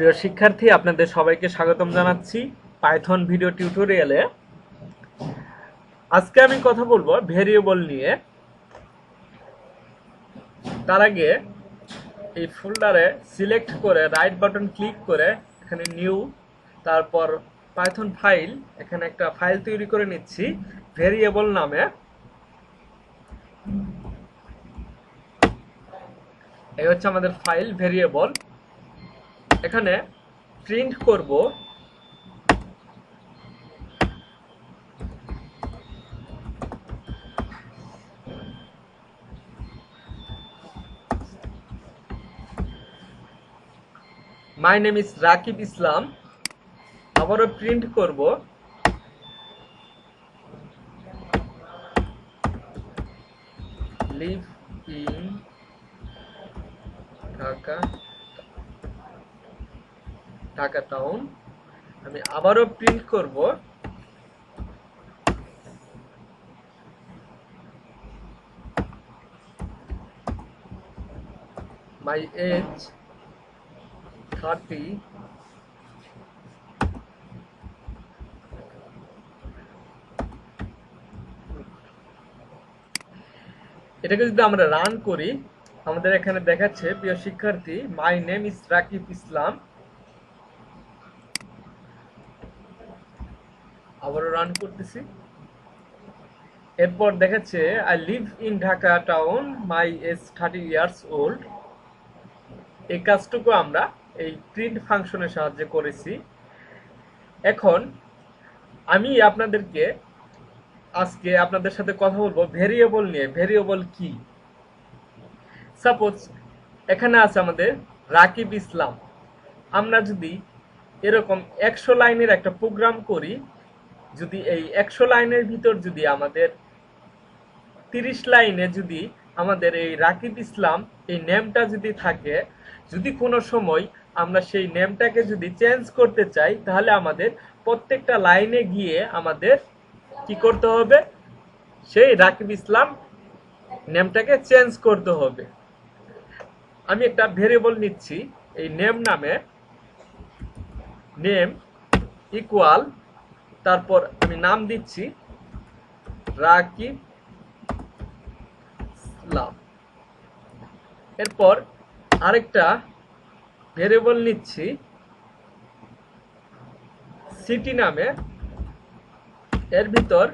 প্রিয় শিক্ষার্থী, আপনাদের সবাইকে স্বাগতম জানাচ্ছি পাইথন ভিডিও টিউটোরিয়ালে। আজকে আমি কথা বলবো ভেরিয়েবল নিয়ে। তার আগে এই ফোল্ডারে সিলেক্ট করে রাইট বাটন ক্লিক করে এখানে নিউ, তারপর পাইথন ফাইল, এখানে একটা ফাইল তৈরি করে নিচ্ছি ভেরিয়েবল নামে। এই হচ্ছে আমাদের ফাইল ভেরিয়েবল। এখানে প্রিন্ট করব মাই নেম ইজ রাকিব ইসলাম। আবারও প্রিন্ট করব leave in Dhaka Dhaka town. আমি আবারও প্রিন্ট করব মাই এজ 30। এটাকে যদি আমরা রান করি, আমাদের এখানে দেখাচ্ছে প্রিয় শিক্ষার্থী my name is Rakib Islam. আবারও রান করতেছি। এরপর দেখাচ্ছে I live in Dhaka town, my age 30 years old. এই কাজটুকু আমরা এই প্রিন্ট ফাংশনের সাহায্যে করেছি। এখন আমি আজকে আপনাদের সাথে কথা বলবো ভেরিয়েবল নিয়ে। ভেরিয়েবল কি? সাপোজ এখানে আছে আমাদের রাকিব ইসলাম। আমরা যদি এরকম 100 লাইনের একটা প্রোগ্রাম করি, যদি এই 100 লাইনের ভিতর যদি আমাদের 30 লাইনে যদি আমাদের এই রাকিব ইসলাম এই নেমটা যদি থাকে, যদি কোনো সময় আমরা সেই নেমটাকে যদি চেঞ্জ করতে চাই, তাহলে আমাদের প্রত্যেকটা লাইনে গিয়ে আমাদের কি করতে হবে? সেই রাকিব ইসলাম নেমটাকে চেঞ্জ করতে হবে। আমি একটা ভেরিয়েবল নিচ্ছি এই নেম নামে, নেম ইকুয়াল, তারপর আমি নাম দিচ্ছি রাকিব ইসলাম। এরপর আরেকটা ভেরিয়েবল নিচ্ছি সিটি নামে, এর ভিতর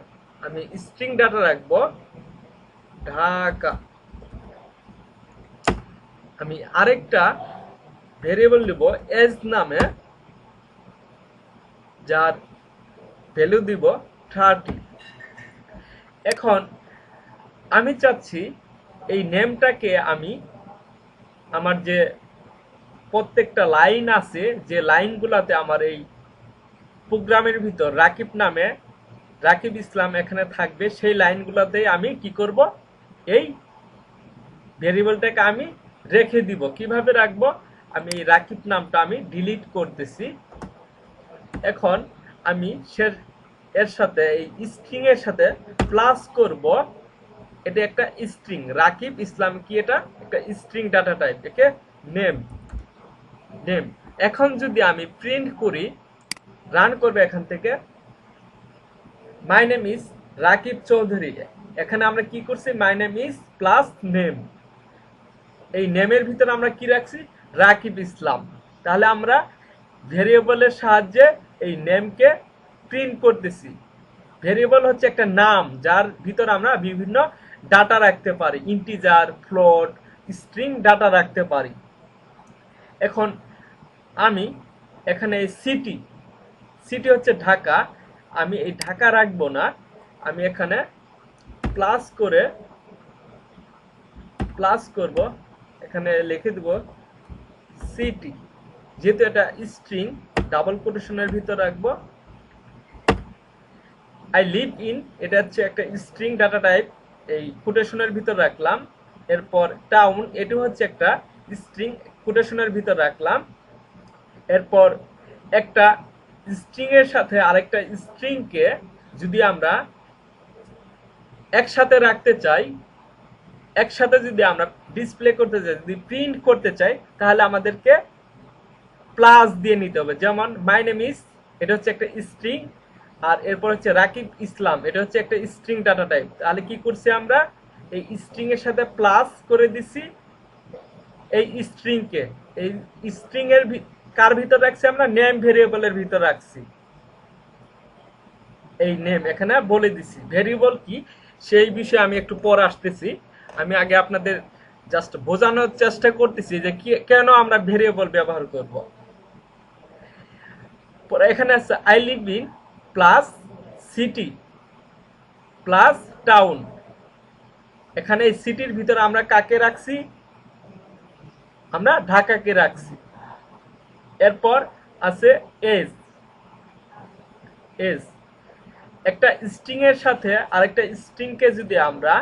আমি স্ট্রিং ডাটা রাখবো ঢাকা। আমি আরেকটা ভেরিয়েবল নিব এজ নামে, যার ভ্যালু দিব 30। এখন আমি চাচ্ছি এই নেমটাকে আমি আমার যে প্রত্যেকটা লাইন আছে, যে লাইনগুলোতে আমার এই প্রোগ্রামের ভিতর রাকিব নামে রাকিব ইসলাম এখানে থাকবে, সেই লাইনগুলোতে আমি কি করব? এই ভেরিয়েবলটাকে আমি রেখে দিব। কিভাবে রাখবো? আমি এই রাকিব নামটা আমি ডিলিট করতেছি। এখন আমি এর সাথে এই স্ট্রিং এর সাথে প্লাস করব। এটা একটা স্ট্রিং, রাকিব ইসলাম কি? এটা একটা স্ট্রিং ডাটা টাইপ, একে নেম। এখন যদি আমি প্রিন্ট করি, রান করবে এখান থেকে, মাই নেম ইজ রাকিব চৌধুরী। এখানে আমরা কি করছি? মাই নেম ইজ প্লাস নেম। এই নেমের ভিতরে আমরা কি রাখছি? রাকিব ইসলাম। তাহলে আমরা ভেরিয়েবলের সাহায্যে এই নেমকে প্রিন্ট করতেছি। ভেরিয়েবল হচ্ছে একটা নাম, যার ভিতর আমরা বিভিন্ন ডাটা রাখতে পারি, ইন্টিজার, ফ্লোট, স্ট্রিং ডাটা রাখতে পারি। এখন আমি এখানে এই সিটি হচ্ছে ঢাকা, আমি এই ঢাকা রাখবো না। আমি এখানে প্লাস করব, এখানে লিখে দেব সিটি। যেহেতু এটা স্ট্রিং, ডাবল কোটেশনের ভিতর রাখবো। আই লিভ ইন, এটা হচ্ছে একটা স্ট্রিং ডাটা টাইপ, এই কোটেশনের ভিতর রাখলাম। এরপর টাউন, এটা হচ্ছে একটা স্ট্রিং, কোটেশনের ভিতর রাখলাম। এরপর একটা স্ট্রিং এর সাথে আরেকটা স্ট্রিংকে যদি আমরা একসাথে রাখতে চাই, একসাথে যদি আমরা ডিসপ্লে করতে চাই, যদি প্রিন্ট করতে চাই, তাহলে আমাদেরকে প্লাস দিয়ে নিতে হবে। যেমন মাই নেম ইজ, এটা হচ্ছে একটা স্ট্রিং, আর এরপর হচ্ছে রাকিব ইসলাম, এটা হচ্ছে একটা স্ট্রিং ডাটা টাইপ। তাহলে কি করছি আমরা, এই স্ট্রিং এর সাথে প্লাস করে দিছি এই স্ট্রিং কে। এই স্ট্রিং এর কার ভিতর রাখছি আমরা, নেম ভেরিয়েবলের ভিতর রাখছি। এই নেম এখানে বলে দিছি। ভেরিয়েবল কি সেই বিষয়ে আমি একটু পর আসতেছি। আমি আগে আপনাদের জাস্ট বোঝানোর চেষ্টা করতেছি যে কেন আমরা ভেরিয়েবল ব্যবহার করব। এখানে আছে I live in plus city plus town. এখানে এই সিটির ভিতরে আমরা কাকে রাখছি, আমরা ঢাকাকে রাখছি। এরপর আছে এজ। এজ একটা স্ট্রিং এর সাথে আরেকটা স্ট্রিং কে যদি আমরা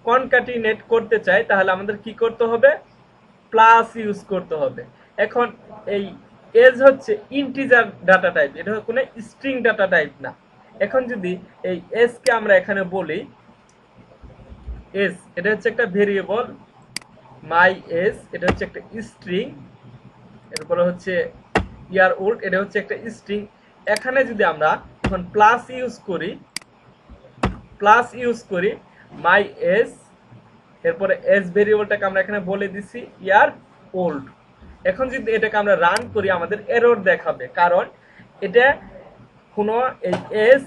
কনক্যাটিনেট করতে চাই তাহলে আমাদের কি করতে হবে, প্লাস ইউজ করতে হবে। এখন এই এজ হচ্ছে ইন্টিজার ডাটা টাইপ, এটা কোনো স্ট্রিং ডাটা টাইপ না। এখন যদি এই এজ কে আমরা এখানে বলি, এজ এটা হচ্ছে একটা ভেরিয়েবল, মাই এজ এটা হচ্ছে একটা স্ট্রিং, এরপরে হচ্ছে ইয়ার ওল্ড এটা হচ্ছে একটা স্ট্রিং। এখানে যদি আমরা এখন প্লাস ইউজ করি মাই এজ, এরপরে এজ ভেরিয়েবলটাকে আমরা এখানে বলে দিছি ইয়ার ওল্ড। এখন যদি এটাকে আমরা রান করি আমাদের এরর দেখাবে, কারণ এটা কোনো এই এজ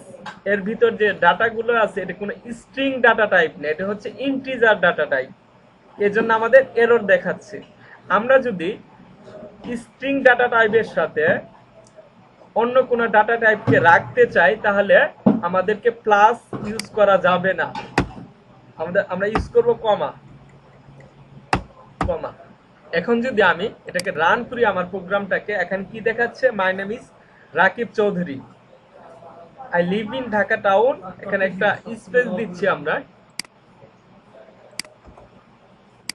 এর ভিতর যে ডাটাগুলো আছে এটা কোনো স্ট্রিং ডাটা টাইপ না, এটা হচ্ছে ইন্টিজার ডাটা টাইপ। এজন্য আমাদের এরর দেখাচ্ছে। আমরা যদি স্ট্রিং ডাটা টাইপের সাথে অন্য কোনো ডাটা টাইপকে রাখতে চাই তাহলে আমাদেরকে প্লাস ইউজ করা যাবে না, আমরা ইউজ করব কমা। এখন যদি আমি এটাকে রান করি আমার প্রোগ্রামটাকে, এখানে কি দেখাচ্ছে, my name is Rakib Chowdhury, I live in Dhaka town. এখানে একটা স্পেস দিচ্ছি আমরা,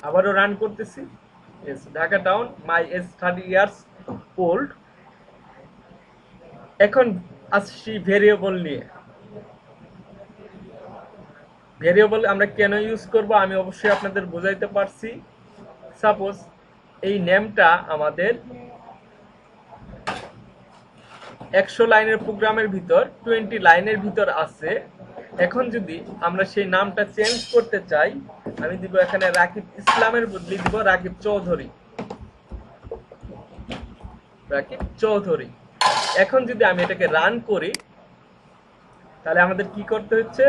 আবারও রান করতেছি, Dhaka town, my age 30 years old. এখন আসছি ভেরিয়েবল নিয়ে। ভেরিয়েবল আমরা কেন ইউজ করব আমি অবশ্যই আপনাদের বোঝাইতে পারছি। সাপোজ এই নেমটা আমাদের 100 লাইনের প্রোগ্রামের ভিতর 20 লাইনের ভিতর আছে। এখন যদি আমরা সেই নামটা চেঞ্জ করতে চাই, আমি দিব এখানে রাকিব ইসলামের বদলে দিব রাকিব চৌধুরী। এখন যদি আমি এটাকে রান করি তাহলে আমাদের কি করতে হচ্ছে,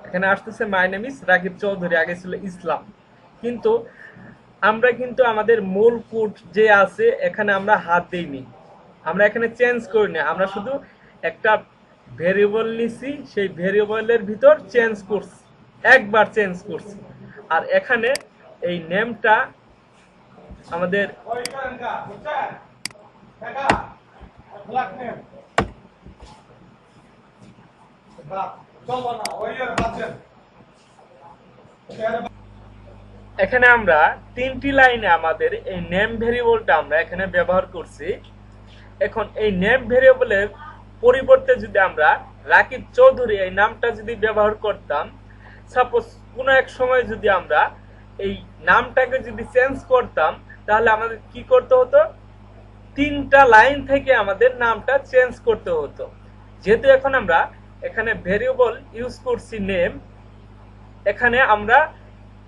এখানে আসতেছে মাই নেম ইজ রাকিব চৌধুরী, আগে ছিল ইসলাম। কিন্তু আমরা কিন্তু আমাদের মূল কোড যে আছে এখানে আমরা হাত দেইনি, আমরা এখানে চেঞ্জ করিনি, আমরা শুধু একটা ভেরিয়েবল নিছি, সেই ভেরিয়েবলের ভিতর চেঞ্জ করছি, একবার চেঞ্জ করছি। আর এখানে এই নেমটা আমাদের এখানে আমরা 3টি লাইনে আমাদের এই নেম ভেরিয়েবলটা আমরা এখানে ব্যবহার করছি। এখন এই নেম ভেরিয়েবলের পরিবর্তে যদি আমরা রাকিব চৌধুরী এই নামটা যদি ব্যবহার করতাম, সাপোজ কোনো এক সময় যদি আমরা এই নামটাকে যদি চেঞ্জ করতাম তাহলে আমাদের কি করতে হতো, 3টা লাইন থেকে আমাদের নামটা চেঞ্জ করতে হতো। যেহেতু এখন আমরা এখানে ভেরিয়েবল ইউজ করছি নেম, এখানে আমরা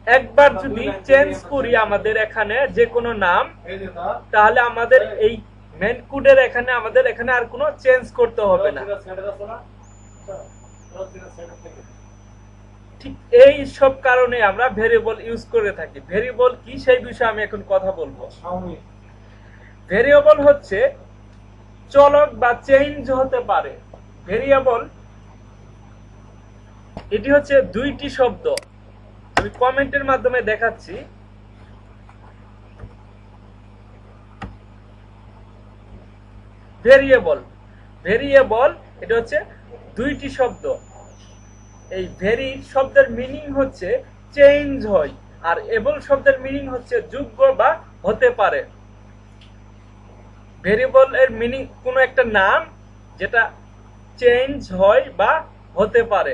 একবার যদি চেঞ্জ করি আমাদের এখানে যে কোনো নাম, তাহলে আমাদের এই মেন কোডের আমাদের এখানে আর কোনো চেঞ্জ করতে হবে না। ঠিক এই সব কারণে আমরা ভেরিয়েবল ইউজ করে থাকি। ভেরিয়েবল কি সেই বিষয়ে আমি এখন কথা বলবো। ভেরিয়েবল হচ্ছে চলক বা চেঞ্জ হতে পারে। ভেরিয়েবল এটি হচ্ছে 2টি শব্দ, আমি কমেন্টের মাধ্যমে দেখাচ্ছি। ভেরিয়েবল এটা হচ্ছে 2টি শব্দ। এই ভেরি শব্দের মিনিং হচ্ছে চেঞ্জ হয়, আর এবল শব্দের মিনিং হচ্ছে যোগ্য বা হতে পারে। ভেরিয়েবল এর মিনিং কোনো একটা নাম যেটা চেঞ্জ হয় বা হতে পারে।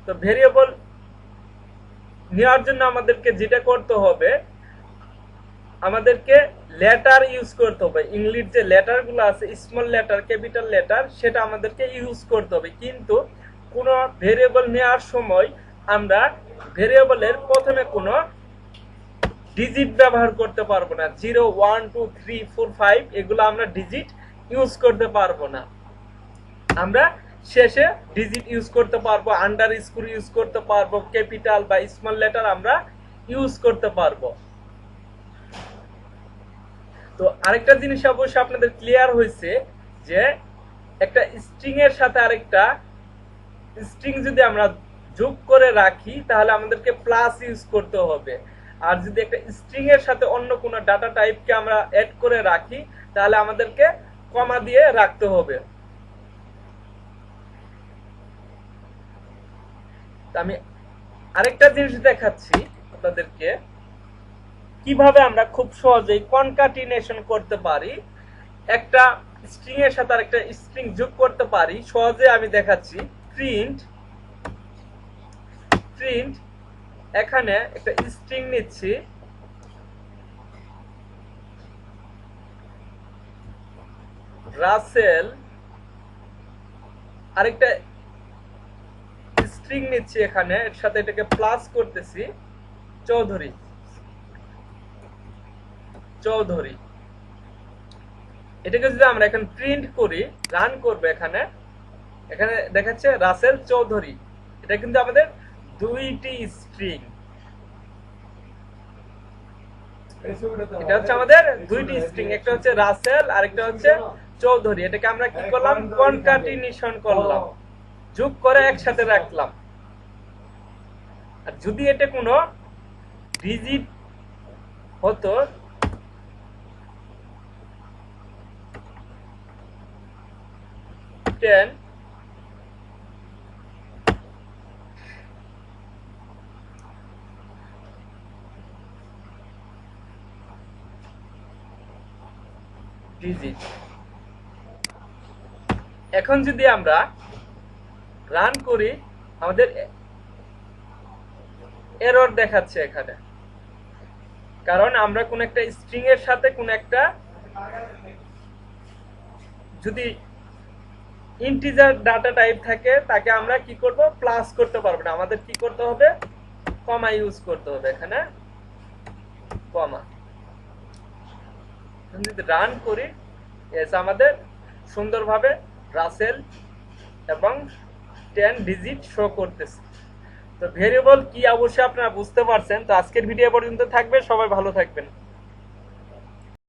তো ভেরিয়েবল নেওয়ার জন্য আমাদেরকে যেটা করতে হবে, আমাদেরকে লেটার ইউজ করতে হবে। ইংলিশ যে লেটারগুলো আছে, স্মল লেটার, ক্যাপিটাল লেটার, সেটা আমাদেরকে ইউজ করতে হবে। কিন্তু কোনো ভেরিয়েবল নেওয়ার সময় আমরা ভেরিয়েবলের প্রথমে কোনো ডিজিট ব্যবহার করতে পারবো না। 0, 1, 2, 3, 4, 5 এগুলো আমরা ডিজিট ইউজ করতে পারবো না। আমরা শেষে ডিজিট ইউজ করতে পারবো, আন্ডার স্কোর ইউজ করতে পারবো, ক্যাপিটাল বা স্মল লেটার আমরা ইউজ করতে পারবো। তো আরেকটা জিনিস অবশ্যই আপনাদের ক্লিয়ার হয়েছে যে একটা স্ট্রিং এর সাথে আরেকটা স্ট্রিং যদি আমরা যোগ করে রাখি তাহলে আমাদেরকে প্লাস ইউজ করতে হবে। আর যদি একটা স্ট্রিং এর সাথে অন্য কোনো ডাটা টাইপকে আমরা অ্যাড করে রাখি তাহলে আমাদেরকে কমা দিয়ে রাখতে হবে। আমি আরেকটা জিনিস দেখাচ্ছি আপনাদেরকে কিভাবে আমরা খুব সহজেই কনকাটিনেশন করতে পারি, একটা স্ট্রিং এর সাথে আরেকটা স্ট্রিং যোগ করতে পারি। সহজে আমি দেখাচ্ছি। প্রিন্ট এখানে একটা স্ট্রিং নিচ্ছি, রাসেল, আরেকটা স্ট্রিং নিচ্ছি এখানে, এর সাথে এটাকে প্লাস করতেছি, চৌধুরী। এটাকে যদি আমরা এখন প্রিন্ট করি, রান করবো, এখানে দেখাচ্ছে রাসেল চৌধুরী। এটা কিন্তু আমাদের দুইটি স্ট্রিং, এটা হচ্ছে আমাদের দুইটি স্ট্রিং, একটা হচ্ছে রাসেল আর একটা হচ্ছে চৌধুরী। এটাকে আমরা কি করলাম, কনকাটিনেশন করলাম, যোগ করে একসাথে রাখলাম। আর যদি এটা কোনো ডিজিট হতো, ডিজিট। এখন যদি আমরা রান করি আমাদের এরর দেখাচ্ছে এখানে, কারণ আমরা কোন একটা স্ট্রিং এর সাথে কোন একটা যদি ইন্টিজার ডাটা টাইপ থাকে তাকে আমরা কি করব, প্লাস করতে পারবো না। আমাদের কি করতে হবে, কমা ইউজ করতে হবে, এখানে কমা। যদি রান করি আমাদের সুন্দরভাবে রাসেল এবং 10 ডিজিট শো করতেছে। তো ভেরিয়েবল কি অবশ্যই আপনারা বুঝতে পারছেন। তো আজকের ভিডিও পর্যন্ত থাকবে, সবাই ভালো থাকবেন।